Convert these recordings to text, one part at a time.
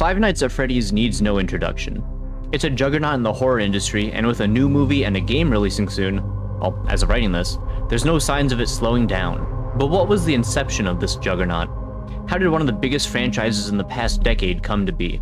Five Nights at Freddy's needs no introduction. It's a juggernaut in the horror industry, and with a new movie and a game releasing soon, well, as of writing this, there's no signs of it slowing down. But what was the inception of this juggernaut? How did one of the biggest franchises in the past decade come to be?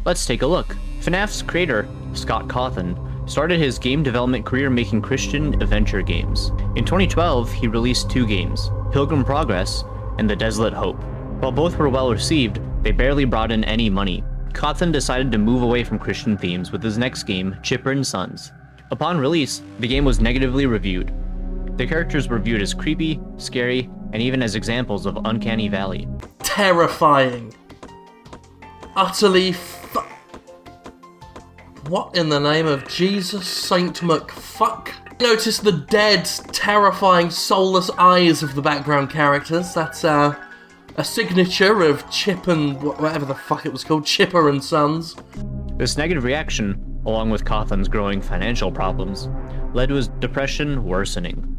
Let's take a look. FNAF's creator, Scott Cawthon, started his game development career making Christian adventure games. In 2012, he released two games, Pilgrim Progress and The Desolate Hope. While both were well received, they barely brought in any money. Cawthon decided to move away from Christian themes with his next game, Chipper and Sons. Upon release, the game was negatively reviewed. The characters were viewed as creepy, scary, and even as examples of Uncanny Valley. Terrifying. Utterly What in the name of Jesus Saint McFuck? Notice the dead, terrifying, soulless eyes of the background characters. That's a signature of Chip and whatever the fuck it was called, Chipper and Sons. This negative reaction, along with Cawthon's growing financial problems, led to his depression worsening.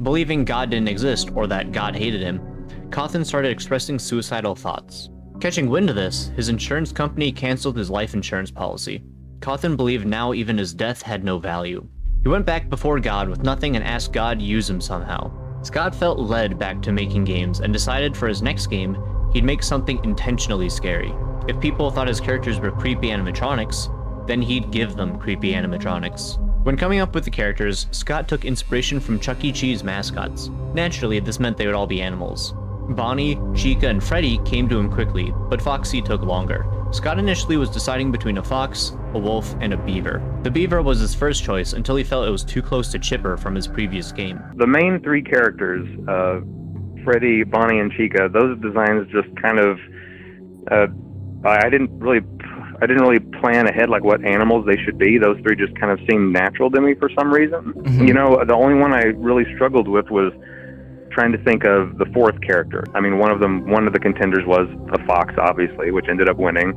Believing God didn't exist or that God hated him, Cawthon started expressing suicidal thoughts. Catching wind of this, his insurance company canceled his life insurance policy. Cawthon believed now even his death had no value. He went back before God with nothing and asked God to use him somehow. Scott felt led back to making games and decided for his next game, he'd make something intentionally scary. If people thought his characters were creepy animatronics, then he'd give them creepy animatronics. When coming up with the characters, Scott took inspiration from Chuck E. Cheese mascots. Naturally, this meant they would all be animals. Bonnie, Chica, and Freddy came to him quickly, but Foxy took longer. Scott initially was deciding between a fox, a wolf, and a beaver. The beaver was his first choice until he felt it was too close to Chipper from his previous game. The main three characters, Freddy, Bonnie, and Chica, those designs just kind of, I didn't really plan ahead like what animals they should be. Those three just kind of seemed natural to me for some reason. Mm-hmm. You know, the only one I really struggled with was trying to think of the fourth character. I mean, one of the contenders was a fox, obviously, which ended up winning.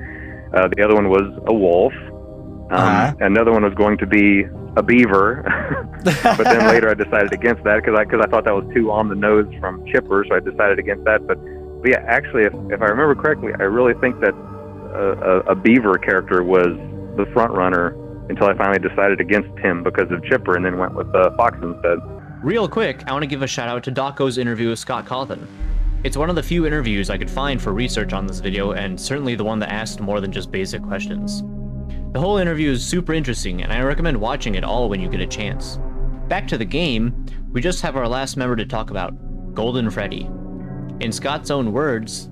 The other one was a wolf. Another one was going to be a beaver. But then later I decided against that because I thought that was too on the nose from Chipper, so I decided against that. But yeah, actually, if I remember correctly, I really think that a beaver character was the front runner until I finally decided against him because of Chipper and then went with fox instead. Real quick, I want to give a shout out to Daco's interview with Scott Cawthon. It's one of the few interviews I could find for research on this video, and certainly the one that asked more than just basic questions. The whole interview is super interesting, and I recommend watching it all when you get a chance. Back to the game, we just have our last member to talk about, Golden Freddy. In Scott's own words,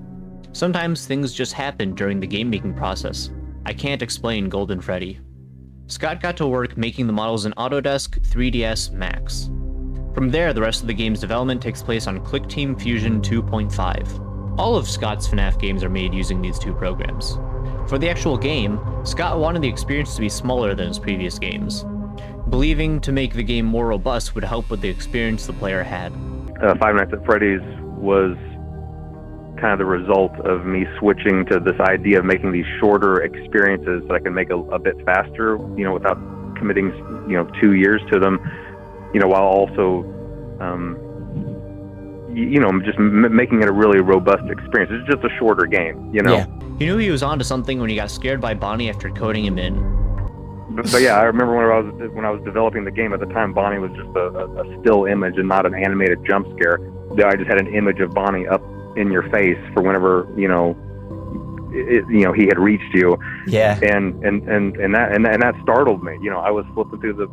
sometimes things just happen during the game making process. I can't explain Golden Freddy. Scott got to work making the models in Autodesk 3ds Max. From there, the rest of the game's development takes place on QuickTeam Fusion 2.5. All of Scott's FNAF games are made using these two programs. For the actual game, Scott wanted the experience to be smaller than his previous games, believing to make the game more robust would help with the experience the player had. Five Nights at Freddy's was kind of the result of me switching to this idea of making these shorter experiences that I can make a bit faster, without committing, 2 years to them. While also, just making it a really robust experience. It's just a shorter game, Yeah. He knew he was onto something when he got scared by Bonnie after coding him in. But yeah, I remember when I was developing the game at the time, Bonnie was just a still image and not an animated jump scare. I just had an image of Bonnie up in your face for whenever he had reached you. Yeah. And that startled me. I was flipping through the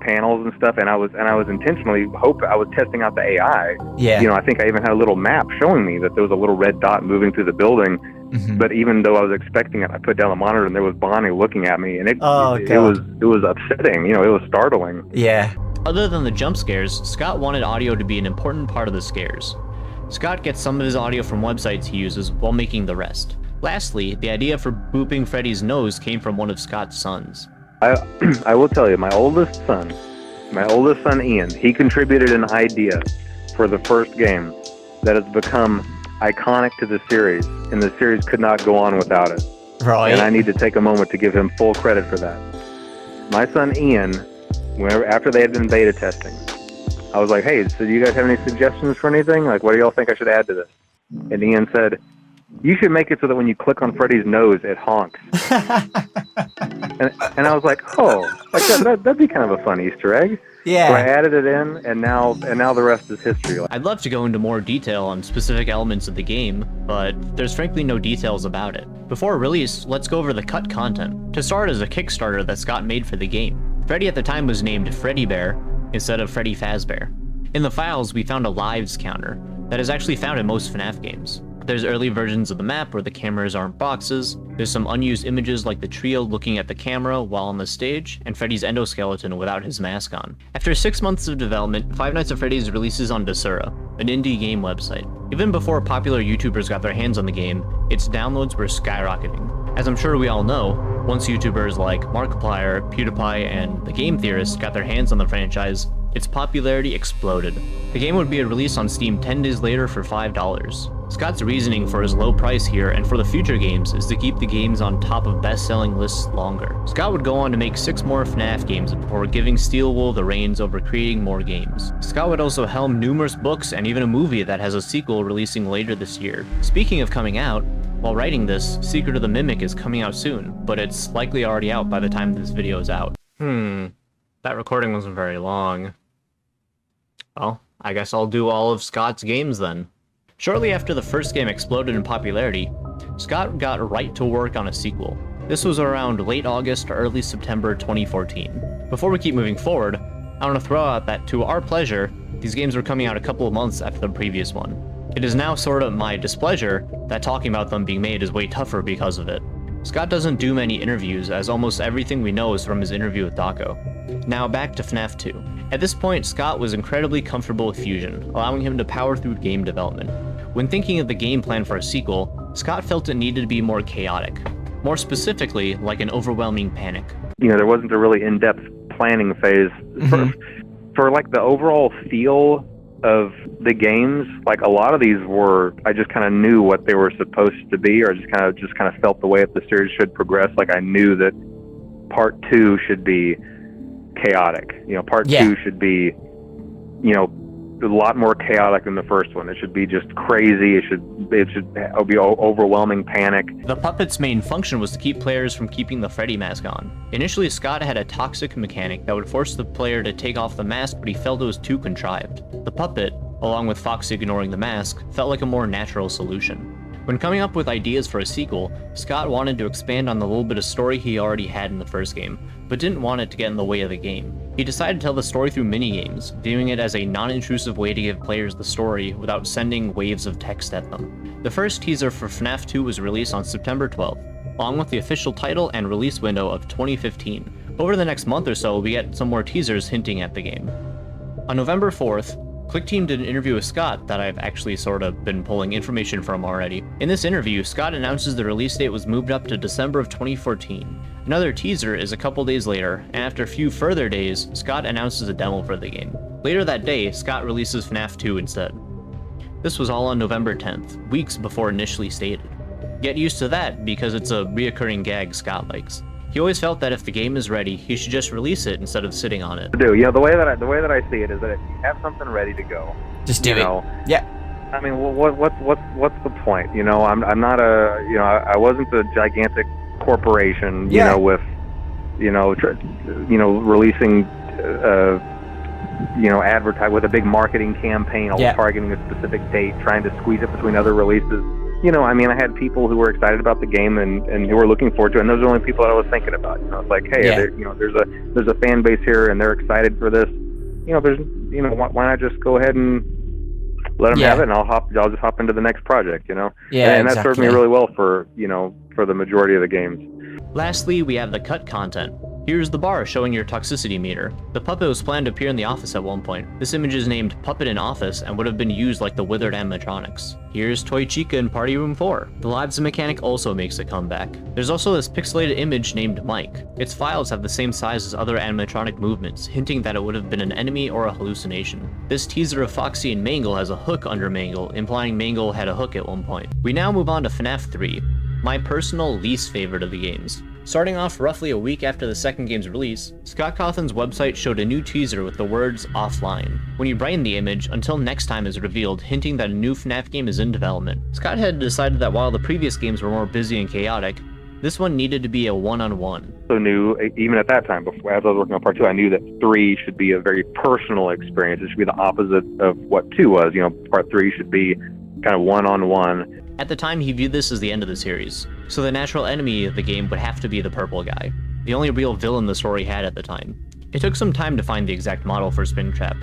panels and stuff, and I was intentionally I was testing out the AI. Yeah. I think I even had a little map showing me that there was a little red dot moving through the building. Mm-hmm. But even though I was expecting it, I put down the monitor and there was Bonnie looking at me, and it was upsetting. It was startling. Yeah. Other than the jump scares, Scott wanted audio to be an important part of the scares. Scott gets some of his audio from websites he uses while making the rest. Lastly, the idea for booping Freddy's nose came from one of Scott's sons. I will tell you, my oldest son Ian, he contributed an idea for the first game that has become iconic to the series, and the series could not go on without it. Right. And I need to take a moment to give him full credit for that. My son Ian, after they had been beta testing, I was like, hey, so do you guys have any suggestions for anything? Like, what do y'all think I should add to this? And Ian said, you should make it so that when you click on Freddy's nose, it honks. and I was like, oh, like that'd be kind of a fun Easter egg. Yeah. So I added it in, and now the rest is history. I'd love to go into more detail on specific elements of the game, but there's frankly no details about it. Before release, let's go over the cut content. To start is a Kickstarter that Scott made for the game. Freddy at the time was named Freddy Bear instead of Freddy Fazbear. In the files, we found a lives counter that is actually found in most FNAF games. There's early versions of the map where the cameras aren't boxes, there's some unused images like the trio looking at the camera while on the stage, and Freddy's endoskeleton without his mask on. After 6 months of development, Five Nights at Freddy's releases on Desura, an indie game website. Even before popular YouTubers got their hands on the game, its downloads were skyrocketing. As I'm sure we all know, once YouTubers like Markiplier, PewDiePie, and The Game Theorist got their hands on the franchise, its popularity exploded. The game would be released on Steam 10 days later for $5. Scott's reasoning for his low price here and for the future games is to keep the games on top of best-selling lists longer. Scott would go on to make 6 more FNAF games before giving Steelwool the reins over creating more games. Scott would also helm numerous books and even a movie that has a sequel releasing later this year. Speaking of coming out, while writing this, Secret of the Mimic is coming out soon, but it's likely already out by the time this video is out. That recording wasn't very long. Well, I guess I'll do all of Scott's games then. Shortly after the first game exploded in popularity, Scott got right to work on a sequel. This was around late August or early September 2014. Before we keep moving forward, I want to throw out that to our pleasure, these games were coming out a couple of months after the previous one. It is now sort of my displeasure that talking about them being made is way tougher because of it. Scott doesn't do many interviews, as almost everything we know is from his interview with Daco. Now back to FNAF 2. At this point, Scott was incredibly comfortable with Fusion, allowing him to power through game development. When thinking of the game plan for a sequel, Scott felt it needed to be more chaotic. More specifically, like an overwhelming panic. You know, there wasn't a really in-depth planning phase. For like the overall feel of the games, like a lot of these were, I just kind of knew what they were supposed to be, or just kind of felt the way that the series should progress. Like I knew that part 2 should be chaotic. You know, part 2 should be, you know, a lot more chaotic than the first one. It should be just crazy. It should be overwhelming panic. The puppet's main function was to keep players from keeping the Freddy mask on. Initially, Scott had a toxic mechanic that would force the player to take off the mask, but he felt it was too contrived. The puppet, along with Foxy ignoring the mask, felt like a more natural solution. When coming up with ideas for a sequel, Scott wanted to expand on the little bit of story he already had in the first game, but didn't want it to get in the way of the game. He decided to tell the story through minigames, viewing it as a non-intrusive way to give players the story without sending waves of text at them. The first teaser for FNAF 2 was released on September 12th, along with the official title and release window of 2015. Over the next month or so, we get some more teasers hinting at the game. On November 4th, ClickTeam did an interview with Scott that I've actually sort of been pulling information from already. In this interview, Scott announces the release date was moved up to December of 2014. Another teaser is a couple days later, and after a few further days, Scott announces a demo for the game. Later that day, Scott releases FNAF 2 instead. This was all on November 10th, weeks before initially stated. Get used to that because it's a reoccurring gag Scott likes. He always felt that if the game is ready, he should just release it instead of sitting on it. You know, the way that I see it is that if you have something ready to go, just do it. Yeah. I mean, what's the point? You know, I'm not a, you know, I wasn't a gigantic corporation, you know, with, releasing, advertise with a big marketing campaign, all targeting a specific date, trying to squeeze it between other releases. You know, I mean, I had people who were excited about the game and who were looking forward to it, and those are the only people that I was thinking about. You know, it's like, hey, there's a fan base here, and they're excited for this. You know, why not just go ahead and let them have it, and I'll just hop into the next project. You know, and that served me really well for the majority of the games. Lastly, we have the cut content. Here's the bar showing your toxicity meter. The puppet was planned to appear in the office at one point. This image is named Puppet in Office and would have been used like the withered animatronics. Here's Toy Chica in Party Room 4. The Lives mechanic also makes a comeback. There's also this pixelated image named Mike. Its files have the same size as other animatronic movements, hinting that it would have been an enemy or a hallucination. This teaser of Foxy and Mangle has a hook under Mangle, implying Mangle had a hook at one point. We now move on to FNAF 3. My personal least favorite of the games. Starting off roughly a week after the second game's release, Scott Cawthon's website showed a new teaser with the words offline. When you brighten the image, until next time is revealed, hinting that a new FNAF game is in development. Scott had decided that while the previous games were more busy and chaotic, this one needed to be a one-on-one. So knew, even at that time, before, as I was working on part 2, I knew that 3 should be a very personal experience. It should be the opposite of what 2 was. Part 3 should be kind of one-on-one. At the time, he viewed this as the end of the series, so the natural enemy of the game would have to be the purple guy, the only real villain the story had at the time. It took some time to find the exact model for Springtrap.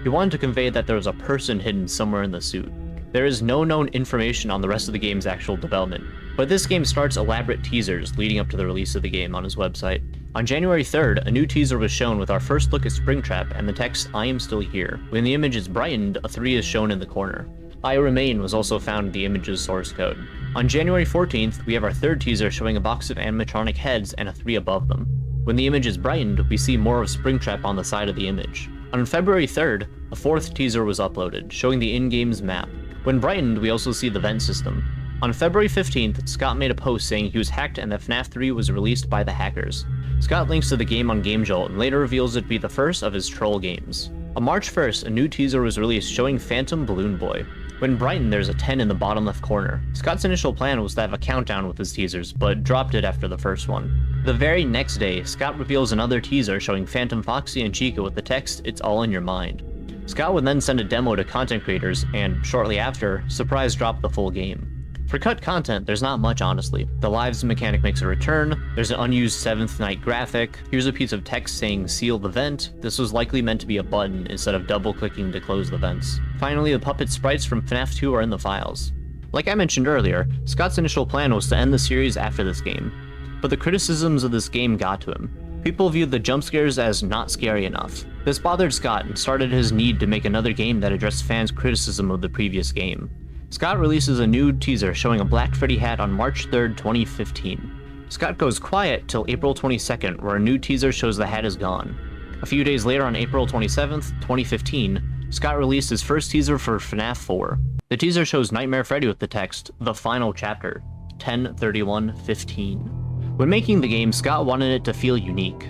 He wanted to convey that there was a person hidden somewhere in the suit. There is no known information on the rest of the game's actual development, but this game starts elaborate teasers leading up to the release of the game on his website. On January 3rd, a new teaser was shown with our first look at Springtrap and the text, "I am still here." When the image is brightened, a 3 is shown in the corner. "I remain" was also found in the image's source code. On January 14th, we have our third teaser showing a box of animatronic heads and a 3 above them. When the image is brightened, we see more of Springtrap on the side of the image. On February 3rd, a fourth teaser was uploaded, showing the in-game's map. When brightened, we also see the vent system. On February 15th, Scott made a post saying he was hacked and that FNAF 3 was released by the hackers. Scott links to the game on GameJolt and later reveals it to be the first of his troll games. On March 1st, a new teaser was released showing Phantom Balloon Boy. When brightened, there's a 10 in the bottom left corner. Scott's initial plan was to have a countdown with his teasers, but dropped it after the first one. The very next day, Scott reveals another teaser showing Phantom Foxy and Chica with the text, "It's all in your mind." Scott would then send a demo to content creators, and shortly after, surprise dropped the full game. For cut content, there's not much honestly. The lives mechanic makes a return, there's an unused 7th night graphic, here's a piece of text saying "seal the vent." This was likely meant to be a button instead of double clicking to close the vents. Finally, the puppet sprites from FNAF 2 are in the files. Like I mentioned earlier, Scott's initial plan was to end the series after this game, but the criticisms of this game got to him. People viewed the jump scares as not scary enough. This bothered Scott and started his need to make another game that addressed fans' criticism of the previous game. Scott releases a new teaser showing a black Freddy hat on March 3rd, 2015. Scott goes quiet till April 22nd, where a new teaser shows the hat is gone. A few days later, on April 27th, 2015, Scott released his first teaser for FNAF 4. The teaser shows Nightmare Freddy with the text, "The Final Chapter, 10/31/15." When making the game, Scott wanted it to feel unique.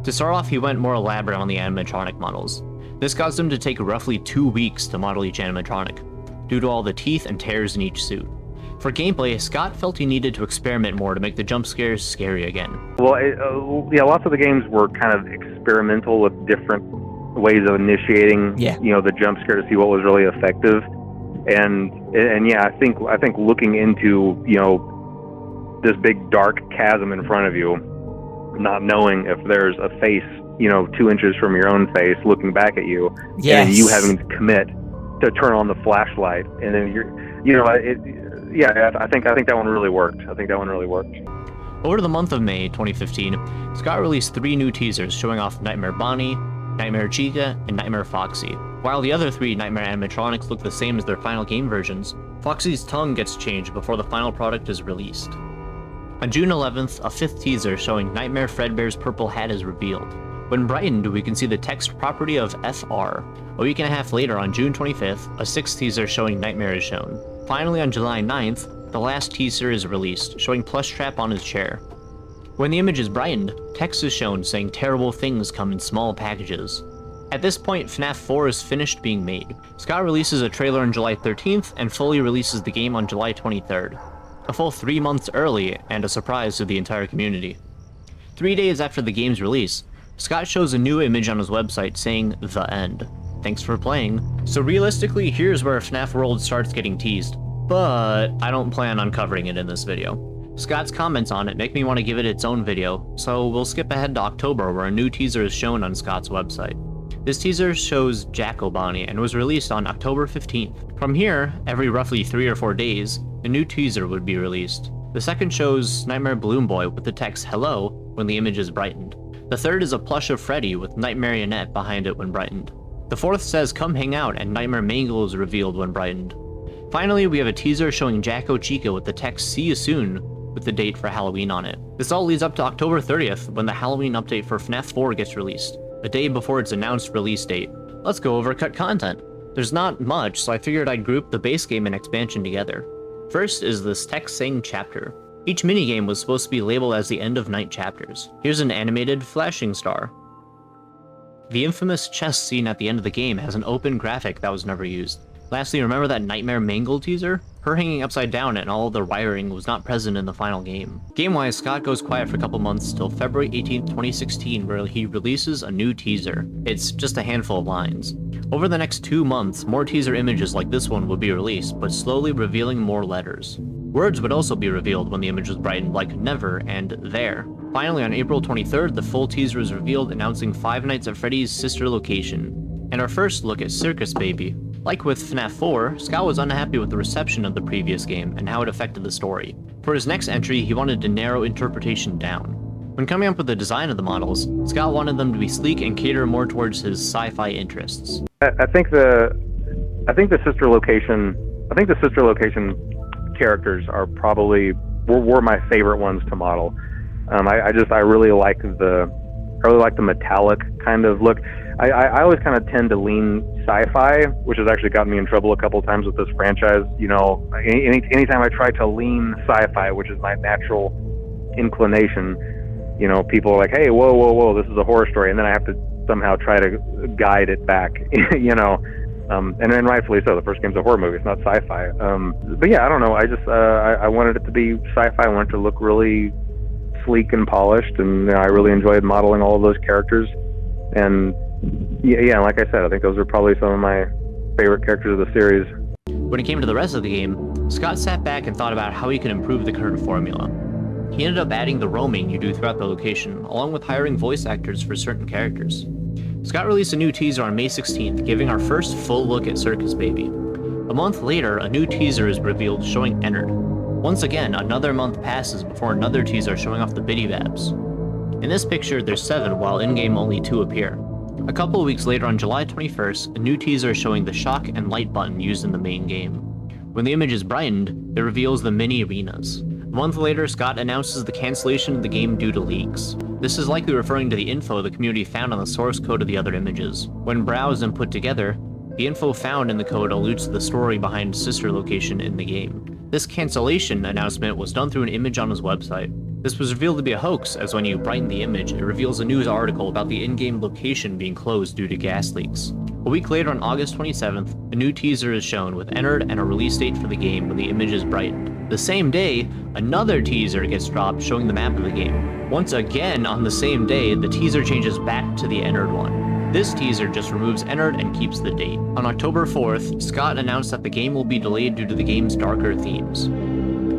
To start off, he went more elaborate on the animatronic models. This caused him to take roughly 2 weeks to model each animatronic, due to all the teeth and tears in each suit. For gameplay, Scott felt he needed to experiment more to make the jump scares scary again. Well, lots of the games were kind of experimental with different ways of initiating, the jump scare to see what was really effective. And yeah, I think looking into, this big dark chasm in front of you, not knowing if there's a face, 2 inches from your own face looking back at you, and you having to commit to turn on the flashlight, and then I think that one really worked. Over the month of May 2015, Scott released 3 new teasers showing off Nightmare Bonnie, Nightmare Chica, and Nightmare Foxy. While the other 3 Nightmare animatronics look the same as their final game versions, Foxy's tongue gets changed before the final product is released. On June 11th, a 5th teaser showing Nightmare Fredbear's purple hat is revealed. When brightened, we can see the text property of FR. A week and a half later, on June 25th, a 6th teaser showing Nightmare is shown. Finally, on July 9th, the last teaser is released, showing Plushtrap on his chair. When the image is brightened, text is shown saying terrible things come in small packages. At this point, FNAF 4 is finished being made. Scott releases a trailer on July 13th and fully releases the game on July 23rd. A full 3 months early, and a surprise to the entire community. 3 days after the game's release, Scott shows a new image on his website saying, "The End. Thanks for playing." So realistically, here's where FNAF World starts getting teased, but I don't plan on covering it in this video. Scott's comments on it make me want to give it its own video, so we'll skip ahead to October where a new teaser is shown on Scott's website. This teaser shows Jacko Bonnie and was released on October 15th. From here, every roughly 3 or 4 days, a new teaser would be released. The second shows Nightmare Balloon Boy with the text "Hello" when the image is brightened. The third is a plush of Freddy with Night Marionette behind it when brightened. The fourth says "Come hang out" and Nightmare Mangle is revealed when brightened. Finally, we have a teaser showing Jacko Chica with the text "See you soon" with the date for Halloween on it. This all leads up to October 30th when the Halloween update for FNAF 4 gets released, a day before its announced release date. Let's go over cut content. There's not much, so I figured I'd group the base game and expansion together. First is this text saying "Chapter." Each minigame was supposed to be labeled as the end of night chapters. Here's an animated flashing star. The infamous chest scene at the end of the game has an open graphic that was never used. Lastly, remember that Nightmare Mangle teaser? Her hanging upside down and all the wiring was not present in the final game. Game-wise, Scott goes quiet for a couple months till February 18th, 2016, where he releases a new teaser. It's just a handful of lines. Over the next 2 months, more teaser images like this one would be released, but slowly revealing more letters. Words would also be revealed when the image was brightened, like never and there. Finally, on April 23rd, the full teaser was revealed, announcing Five Nights at Freddy's sister location, and our first look at Circus Baby. Like with FNAF 4, Scott was unhappy with the reception of the previous game and how it affected the story. For his next entry, he wanted to narrow interpretation down. When coming up with the design of the models, Scott wanted them to be sleek and cater more towards his sci-fi interests. I think the sister location characters are probably were my favorite ones to model. I really like the metallic kind of look. I always kind of tend to lean sci-fi, which has actually gotten me in trouble a couple times with this franchise. You know, anytime I try to lean sci-fi, which is my natural inclination, you know, people are like, "Hey, whoa, this is a horror story," and then I have to somehow try to guide it back, you know. And then rightfully so. The first game's a horror movie; it's not sci-fi. But yeah, I don't know. I wanted it to be sci-fi. I wanted it to look really sleek and polished, and you know, I really enjoyed modeling all of those characters. And yeah, like I said, I think those are probably some of my favorite characters of the series. When it came to the rest of the game, Scott sat back and thought about how he could improve the current formula. He ended up adding the roaming you do throughout the location, along with hiring voice actors for certain characters. Scott released a new teaser on May 16th, giving our first full look at Circus Baby. A month later, a new teaser is revealed showing Ennard. Once again, another month passes before another teaser showing off the Biddy Babs. In this picture, there's 7, while in-game only 2 appear. A couple of weeks later, on July 21st, a new teaser showing the shock and light button used in the main game. When the image is brightened, it reveals the mini arenas. A month later, Scott announces the cancellation of the game due to leaks. This is likely referring to the info the community found on the source code of the other images. When browsed and put together, the info found in the code alludes to the story behind sister location in the game. This cancellation announcement was done through an image on his website. This was revealed to be a hoax, as when you brighten the image, it reveals a news article about the in-game location being closed due to gas leaks. A week later, on August 27th, a new teaser is shown with Ennard and a release date for the game when the image is brightened. The same day, another teaser gets dropped showing the map of the game. Once again, on the same day, the teaser changes back to the Ennard one. This teaser just removes Ennard and keeps the date. On October 4th, Scott announced that the game will be delayed due to the game's darker themes.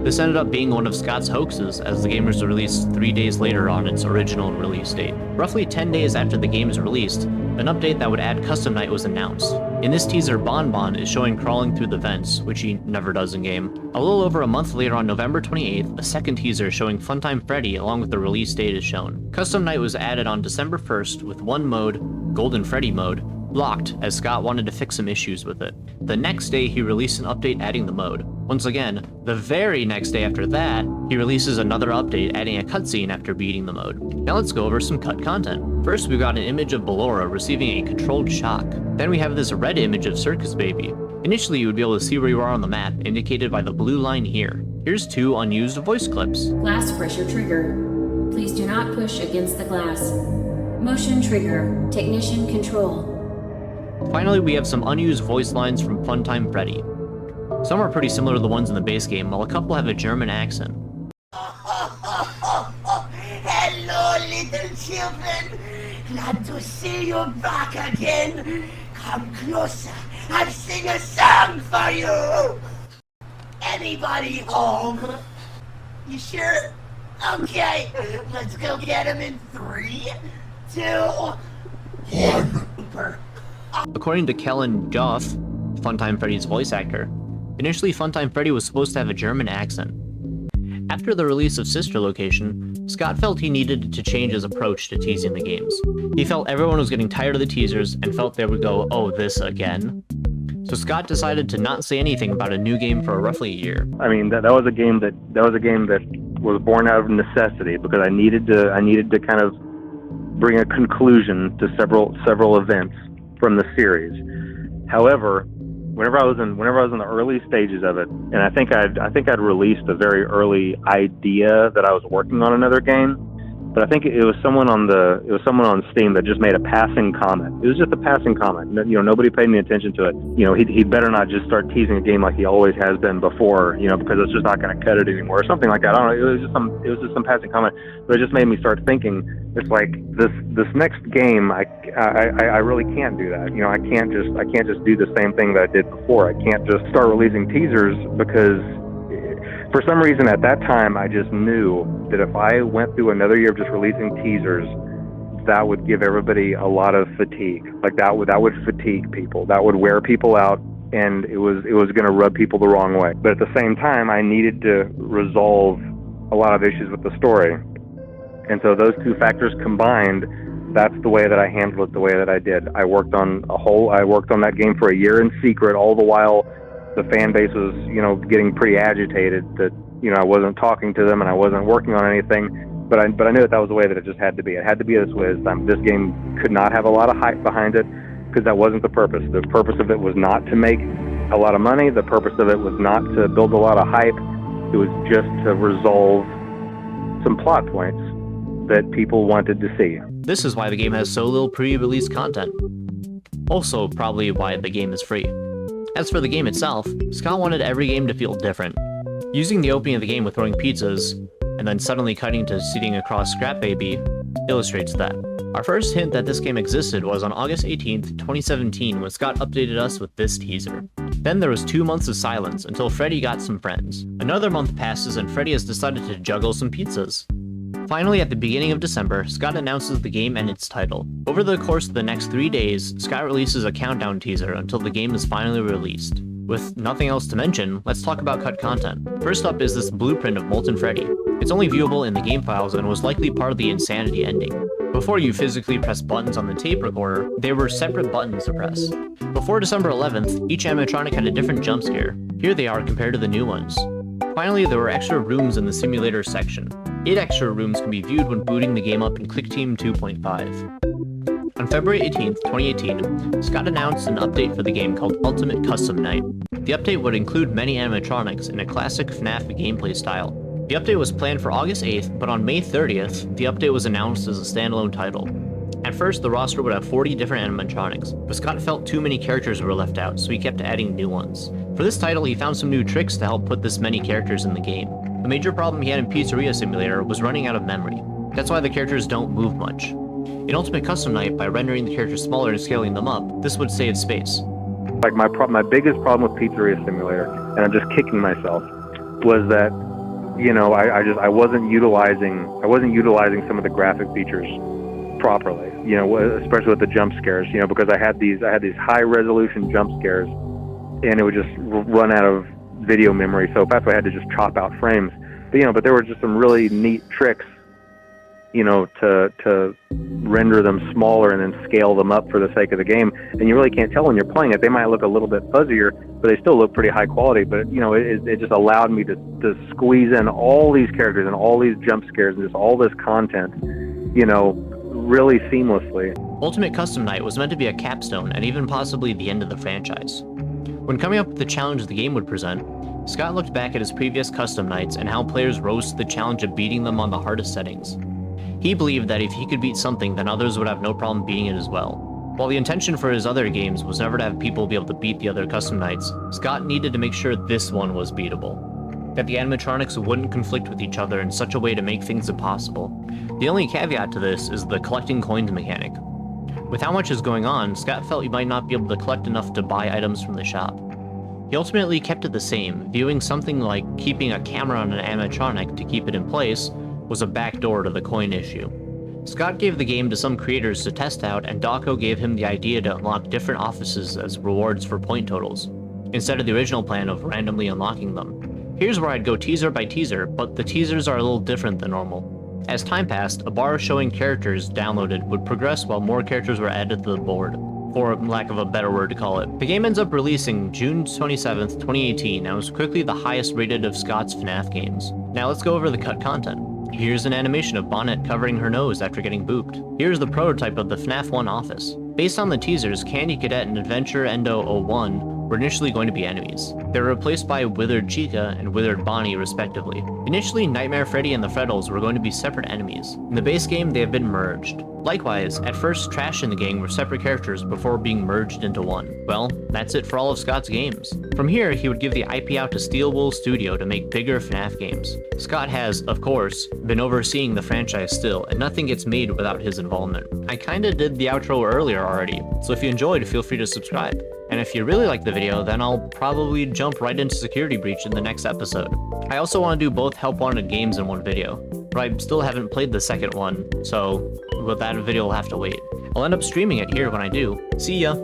This ended up being one of Scott's hoaxes, as the game was released 3 days later on its original release date. Roughly 10 days after the game is released, an update that would add Custom Night was announced. In this teaser, Bon Bon is showing crawling through the vents, which he never does in-game. A little over a month later, on November 28th, a second teaser showing Funtime Freddy along with the release date is shown. Custom Night was added on December 1st with one mode, Golden Freddy mode, locked as Scott wanted to fix some issues with it. The next day, he released an update adding the mode. Once again, the very next day after that, he releases another update adding a cutscene after beating the mode. Now let's go over some cut content. First, we've got an image of Ballora receiving a controlled shock. Then we have this red image of Circus Baby. Initially, you would be able to see where you are on the map, indicated by the blue line here. Here's 2 unused voice clips. Glass pressure trigger. Please do not push against the glass. Motion trigger. Technician control. Finally, we have some unused voice lines from Funtime Freddy. Some are pretty similar to the ones in the base game, while a couple have a German accent. Hello, little children. Glad to see you back again. Come closer. I'll sing a song for you. Anybody home? You sure? Okay, let's go get him in 3, 2, 1. According to Kellen Joff, Funtime Freddy's voice actor, initially Funtime Freddy was supposed to have a German accent. After the release of Sister Location, Scott felt he needed to change his approach to teasing the games. He felt everyone was getting tired of the teasers and felt they would go, "Oh, this again?" So Scott decided to not say anything about a new game for roughly a year. I mean, that was a game that was born out of necessity, because I needed to kind of bring a conclusion to several events from the series. However, whenever I was in the early stages of it, and I think I'd released a very early idea that I was working on another game. But I think it was someone on Steam that just made a passing comment. It was just a passing comment. Nobody paid any attention to it. He'd better not just start teasing a game like he always has been before, because it's just not going to cut it anymore or something like that. I don't know. It was just some passing comment, but it just made me start thinking. It's like this next game, I really can't do that. I can't just do the same thing that I did before. I can't just start releasing teasers because, for some reason at that time, I just knew that if I went through another year of just releasing teasers, that would give everybody a lot of fatigue. Like that would fatigue people. That would wear people out, and it was going to rub people the wrong way. But at the same time, I needed to resolve a lot of issues with the story. And so those two factors combined, that's the way that I handled it the way that I did. I worked on that game for a year in secret, all the while the fan base was, getting pretty agitated that, I wasn't talking to them and I wasn't working on anything. But I knew that was the way that it just had to be. It had to be this way. This game could not have a lot of hype behind it because that wasn't the purpose. The purpose of it was not to make a lot of money. The purpose of it was not to build a lot of hype. It was just to resolve some plot points that people wanted to see. This is why the game has so little pre-release content. Also, probably why the game is free. As for the game itself, Scott wanted every game to feel different. Using the opening of the game with throwing pizzas, and then suddenly cutting to seating across Scrap Baby, illustrates that. Our first hint that this game existed was on August 18th, 2017 when Scott updated us with this teaser. Then there was 2 months of silence until Freddy got some friends. Another month passes and Freddy has decided to juggle some pizzas. Finally, at the beginning of December, Scott announces the game and its title. Over the course of the next 3 days, Scott releases a countdown teaser until the game is finally released. With nothing else to mention, let's talk about cut content. First up is this blueprint of Molten Freddy. It's only viewable in the game files and was likely part of the Insanity ending. Before you physically press buttons on the tape recorder, they were separate buttons to press. Before December 11th, each animatronic had a different jump scare. Here they are compared to the new ones. Finally, there were extra rooms in the simulator section. 8 extra rooms can be viewed when booting the game up in ClickTeam 2.5. On February 18th, 2018, Scott announced an update for the game called Ultimate Custom Night. The update would include many animatronics in a classic FNAF gameplay style. The update was planned for August 8th, but on May 30th, the update was announced as a standalone title. At first, the roster would have 40 different animatronics, but Scott felt too many characters were left out, so he kept adding new ones. For this title, he found some new tricks to help put this many characters in the game. The major problem he had in Pizzeria Simulator was running out of memory. That's why the characters don't move much. In Ultimate Custom Night, by rendering the characters smaller and scaling them up, this would save space. Like my biggest problem with Pizzeria Simulator, and I'm just kicking myself, was that I wasn't utilizing some of the graphic features properly. Especially with the jump scares. Because I had these high resolution jump scares, and it would just run out of video memory so fast I had to just chop out frames. But there were just some really neat tricks, to render them smaller and then scale them up for the sake of the game. And you really can't tell when you're playing it. They might look a little bit fuzzier, but they still look pretty high quality. But it just allowed me to squeeze in all these characters and all these jump scares and just all this content, really seamlessly. Ultimate Custom Night was meant to be a capstone and even possibly the end of the franchise. When coming up with the challenge the game would present, Scott looked back at his previous custom nights and how players rose to the challenge of beating them on the hardest settings. He believed that if he could beat something, then others would have no problem beating it as well. While the intention for his other games was never to have people be able to beat the other custom nights, Scott needed to make sure this one was beatable. That the animatronics wouldn't conflict with each other in such a way to make things impossible. The only caveat to this is the collecting coins mechanic. With how much is going on, Scott felt he might not be able to collect enough to buy items from the shop. He ultimately kept it the same, viewing something like keeping a camera on an animatronic to keep it in place was a backdoor to the coin issue. Scott gave the game to some creators to test out, and Dawko gave him the idea to unlock different offices as rewards for point totals, instead of the original plan of randomly unlocking them. Here's where I'd go teaser by teaser, but the teasers are a little different than normal. As time passed, a bar showing characters downloaded would progress while more characters were added to the board, for lack of a better word to call it. The game ends up releasing June 27th, 2018, and was quickly the highest rated of Scott's FNAF games. Now let's go over the cut content. Here's an animation of Bonnet covering her nose after getting booped. Here's the prototype of the FNAF 1 office. Based on the teasers, Candy Cadet and Adventure Endo 01 were initially going to be enemies. They were replaced by Withered Chica and Withered Bonnie, respectively. Initially, Nightmare Freddy and the Freddles were going to be separate enemies. In the base game, they have been merged. Likewise, at first, Trash and the gang were separate characters before being merged into one. Well, that's it for all of Scott's games. From here, he would give the IP out to Steel Wool Studio to make bigger FNAF games. Scott has, of course, been overseeing the franchise still, and nothing gets made without his involvement. I kinda did the outro earlier already, so if you enjoyed, feel free to subscribe. And if you really like the video, then I'll probably jump right into Security Breach in the next episode. I also want to do both Help Wanted games in one video, but I still haven't played the second one, so that video will have to wait. I'll end up streaming it here when I do. See ya!